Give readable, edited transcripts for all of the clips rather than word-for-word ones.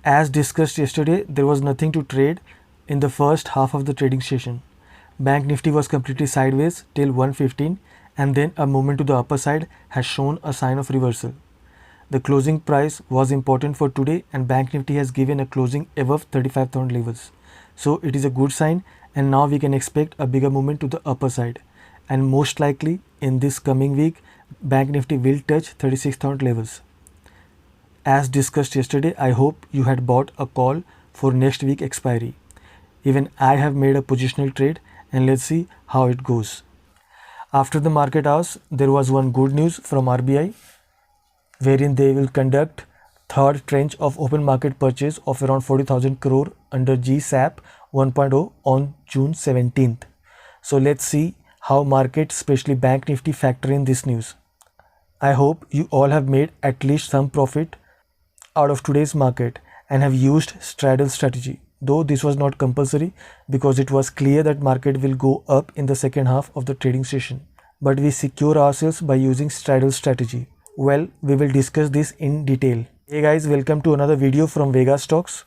As discussed yesterday, there was nothing to trade in the first half of the trading session. Bank Nifty was completely sideways till 115 and then a movement to the upper side has shown a sign of reversal. The closing price was important for today and Bank Nifty has given a closing above 35,000 levels. So it is a good sign and now we can expect a bigger movement to the upper side. And most likely in this coming week, Bank Nifty will touch 36,000 levels. As discussed yesterday, I hope you had bought a call for next week expiry. Even I have made a positional trade and let's see how it goes. After the market hours, there was one good news from RBI wherein they will conduct third tranche of open market purchase of around 40,000 crore under GSAP 1.0 on June 17th. So let's see how market, especially Bank Nifty, factor in this news. I hope you all have made at least some profit out of today's market and have used straddle strategy, though this was not compulsory because it was clear that market will go up in the second half of the trading session. But we secure ourselves by using straddle strategy. Well, we will discuss this in detail. Hey guys, welcome to another video from Vega Stocks.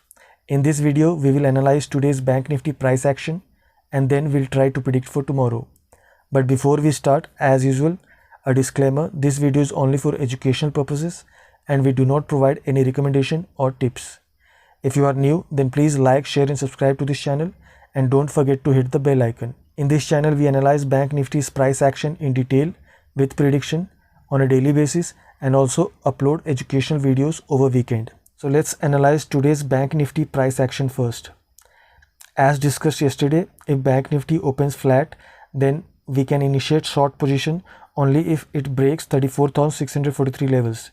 In this video, we will analyze today's Bank Nifty price action and then we'll try to predict for tomorrow. But before we start, as usual, a disclaimer, this video is only for educational purposes and we do not provide any recommendation or tips. If you are new, then please like, share and subscribe to this channel and don't forget to hit the bell icon. In this channel, we analyze Bank Nifty's price action in detail with prediction on a daily basis and also upload educational videos over weekend. So let's analyze today's Bank Nifty price action first. As discussed yesterday, if Bank Nifty opens flat, then we can initiate short position only if it breaks 34,643 levels.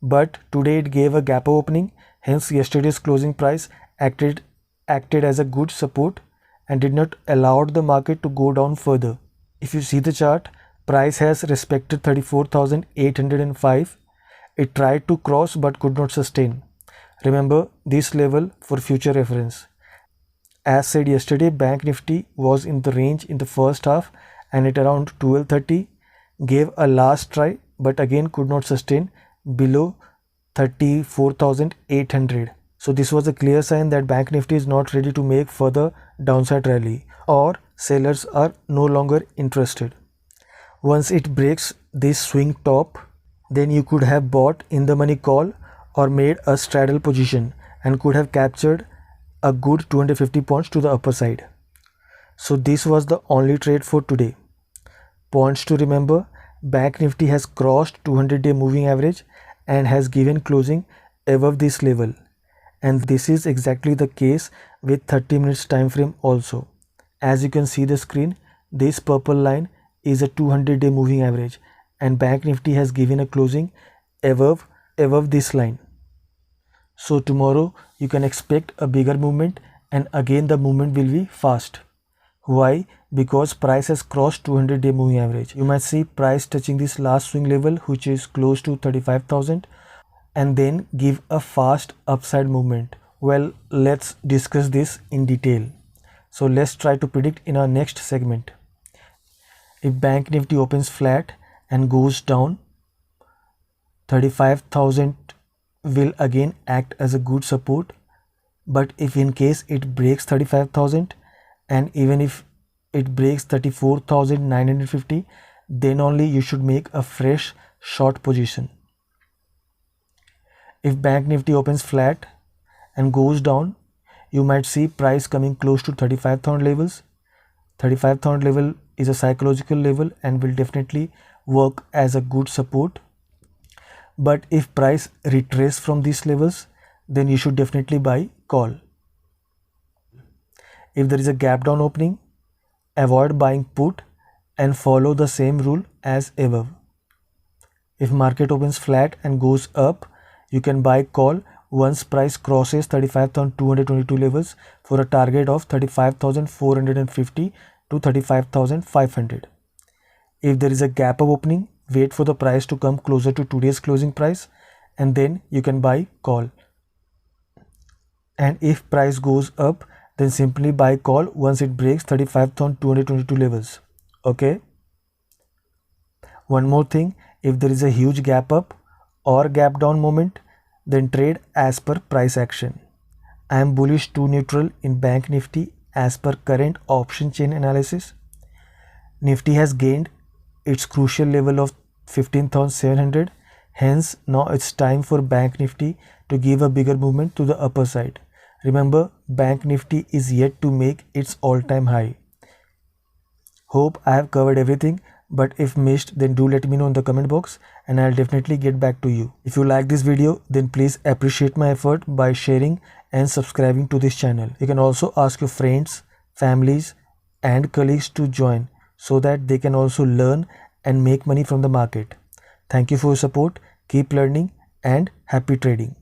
But today it gave a gap opening, hence yesterday's closing price acted as a good support and did not allow the market to go down further. If you see the chart, price has respected 34,805. It tried to cross but could not sustain. Remember this level for future reference. As said yesterday, Bank Nifty was in the range in the first half and at around 12:30 gave a last try but again could not sustain below 34,800. So this was a clear sign that Bank Nifty is not ready to make further downside rally or sellers are no longer interested. Once it breaks this swing top, then you could have bought in the money call or made a straddle position and could have captured a good 250 points to the upper side. So this was the only trade for today. Points to remember, Bank Nifty has crossed 200-day moving average and has given closing above this level. And this is exactly the case with 30 minutes time frame also. As you can see the screen, this purple line is a 200-day moving average and Bank Nifty has given a closing above this line. So tomorrow you can expect a bigger movement and again the movement will be fast. Why? Because price has crossed 200-day moving average. You might see price touching this last swing level which is close to 35,000 and then give a fast upside movement. Well, let's discuss this in detail. So let's try to predict in our next segment. If Bank Nifty opens flat and goes down, 35,000 will again act as a good support. But if in case it breaks 35,000 and even if it breaks 34,950, then only you should make a fresh short position. If Bank Nifty opens flat and goes down, you might see price coming close to 35,000 levels. 35,000 level is a psychological level and will definitely work as a good support. But if price retraces from these levels, then you should definitely buy call. If there is a gap down opening, avoid buying put and follow the same rule as above. If market opens flat and goes up, you can buy call once price crosses 35,222 levels for a target of 35,450 to 35,500. If there is a gap up opening, wait for the price to come closer to today's closing price and then you can buy call. And if price goes up, then simply buy call once it breaks 35,222 levels. Okay. One more thing, if there is a huge gap up or gap down moment, then trade as per price action. I am bullish to neutral in Bank Nifty as per current option chain analysis. Nifty has gained its crucial level of 15,700. Hence, now it's time for Bank Nifty to give a bigger movement to the upper side. Remember, Bank Nifty is yet to make its all-time high. Hope I have covered everything, but if missed, then do let me know in the comment box and I'll definitely get back to you. If you like this video, then please appreciate my effort by sharing and subscribing to this channel. You can also ask your friends, families and colleagues to join so that they can also learn and make money from the market. Thank you for your support. Keep learning and happy trading.